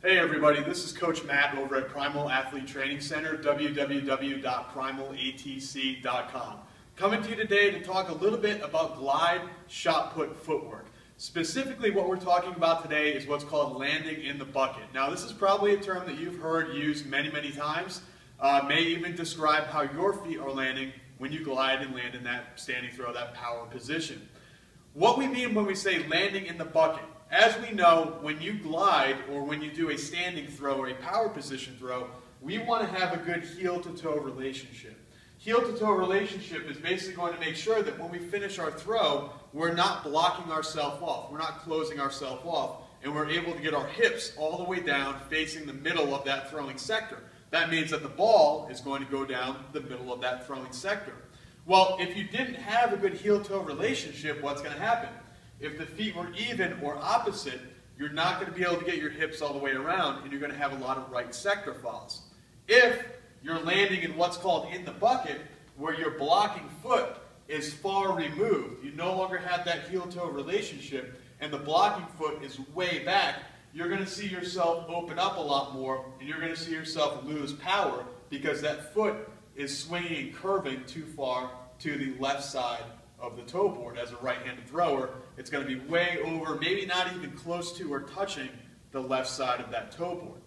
Hey everybody, this is Coach Matt over at Primal Athlete Training Center, www.primalatc.com. Coming to you today to talk a little bit about glide shot put footwork. Specifically what we're talking about today is what's called landing in the bucket. Now this is probably a term that you've heard used many times, may even describe how your feet are landing when you glide and land in that standing throw, that power position. What we mean when we say landing in the bucket, as we know, when you glide or when you do a standing throw or a power position throw, we want to have a good heel-to-toe relationship. Heel-to-toe relationship is basically going to make sure that when we finish our throw, we're not blocking ourselves off, we're not closing ourselves off, and we're able to get our hips all the way down facing the middle of that throwing sector. That means that the ball is going to go down the middle of that throwing sector. Well, if you didn't have a good heel-toe relationship, what's going to happen? If the feet were even or opposite, you're not going to be able to get your hips all the way around and you're going to have a lot of right sector falls. If you're landing in what's called in the bucket, where your blocking foot is far removed, you no longer have that heel-toe relationship and the blocking foot is way back, you're going to see yourself open up a lot more and you're going to see yourself lose power because that foot is swinging and curving too far to the left side of the toe board. As a right-handed thrower, it's going to be way over, maybe not even close to or touching the left side of that toe board.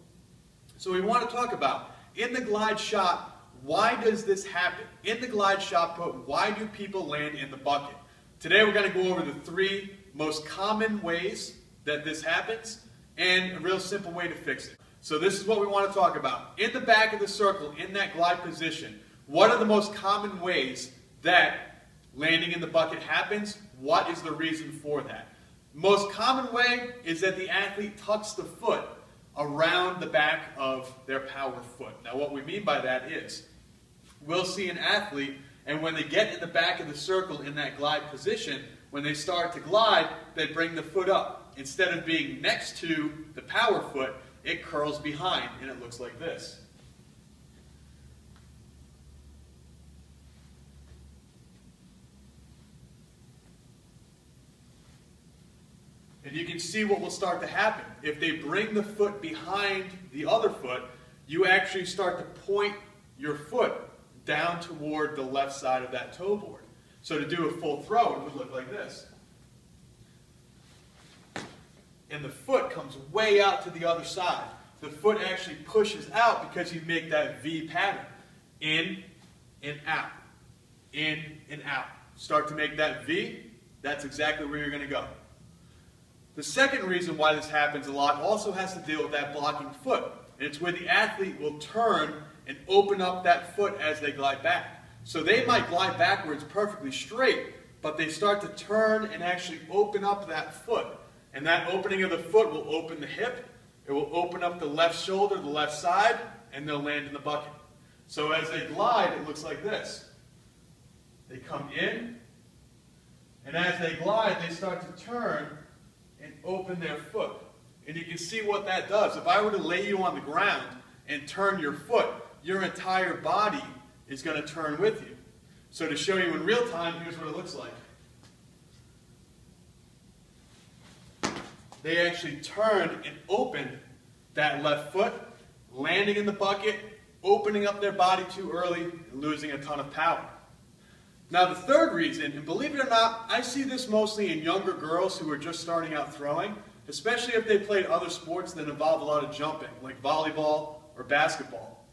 So we want to talk about, in the glide shot, why does this happen? In the glide shot put, why do people land in the bucket? Today we're going to go over the 3 most common ways that this happens and a real simple way to fix it. So this is what we want to talk about. In the back of the circle, in that glide position, what are the most common ways that landing in the bucket happens? What is the reason for that? Most common way is that the athlete tucks the foot around the back of their power foot. Now what we mean by that is, we'll see an athlete, and when they get in the back of the circle in that glide position, when they start to glide, they bring the foot up. Instead of being next to the power foot, it curls behind and it looks like this. And you can see what will start to happen. If they bring the foot behind the other foot, you actually start to point your foot down toward the left side of that toe board. So to do a full throw, it would look like this. And the foot comes way out to the other side. The foot actually pushes out because you make that V pattern. In and out. In and out. Start to make that V. That's exactly where you're going to go. The second reason why this happens a lot also has to deal with that blocking foot. And it's where the athlete will turn and open up that foot as they glide back. So they might glide backwards perfectly straight, but they start to turn and actually open up that foot. And that opening of the foot will open the hip, it will open up the left shoulder, the left side, and they'll land in the bucket. So as they glide, it looks like this. They come in, and as they glide, they start to turn and open their foot. And you can see what that does. If I were to lay you on the ground and turn your foot, your entire body is going to turn with you. So to show you in real time, here's what it looks like. They actually turned and opened that left foot, landing in the bucket, opening up their body too early, and losing a ton of power. Now the third reason, and believe it or not, I see this mostly in younger girls who are just starting out throwing, especially if they played other sports that involve a lot of jumping, like volleyball or basketball.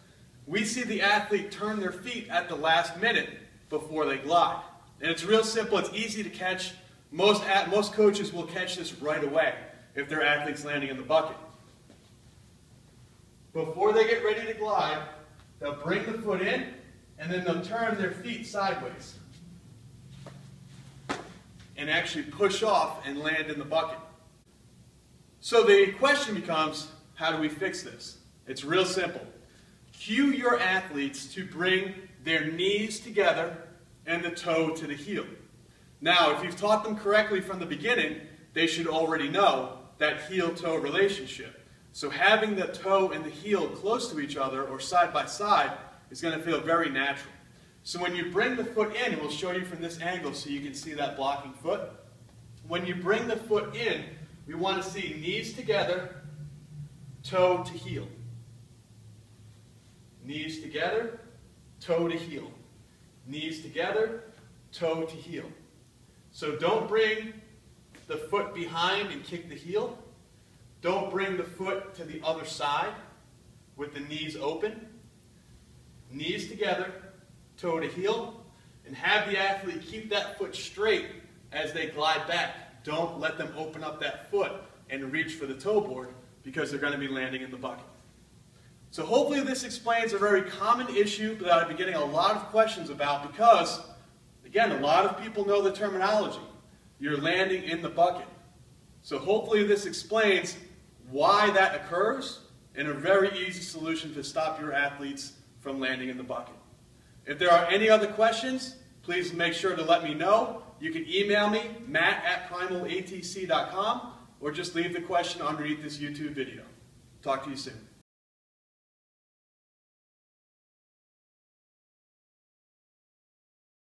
We see the athlete turn their feet at the last minute before they glide. And it's real simple, it's easy to catch. Most coaches will catch this right away if their athlete's landing in the bucket. Before they get ready to glide, they'll bring the foot in, and then they'll turn their feet sideways and actually push off and land in the bucket. So the question becomes, how do we fix this? It's real simple. Cue your athletes to bring their knees together and the toe to the heel. Now, if you've taught them correctly from the beginning, they should already know that heel-toe relationship. So having the toe and the heel close to each other or side by side is going to feel very natural. So when you bring the foot in, and we'll show you from this angle so you can see that blocking foot. When you bring the foot in, we want to see knees together toe to heel. Knees together, toe to heel. Knees together, toe to heel. So don't bring the foot behind and kick the heel. Don't bring the foot to the other side with the knees open. Knees together, toe to heel, and have the athlete keep that foot straight as they glide back. Don't let them open up that foot and reach for the toe board because they're going to be landing in the bucket. So hopefully this explains a very common issue that I've been getting a lot of questions about because, again, a lot of people know the terminology. You're landing in the bucket. So hopefully this explains why that occurs and a very easy solution to stop your athletes from landing in the bucket. If there are any other questions, please make sure to let me know. You can email me, matt@primalatc.com, or just leave the question underneath this YouTube video. Talk to you soon.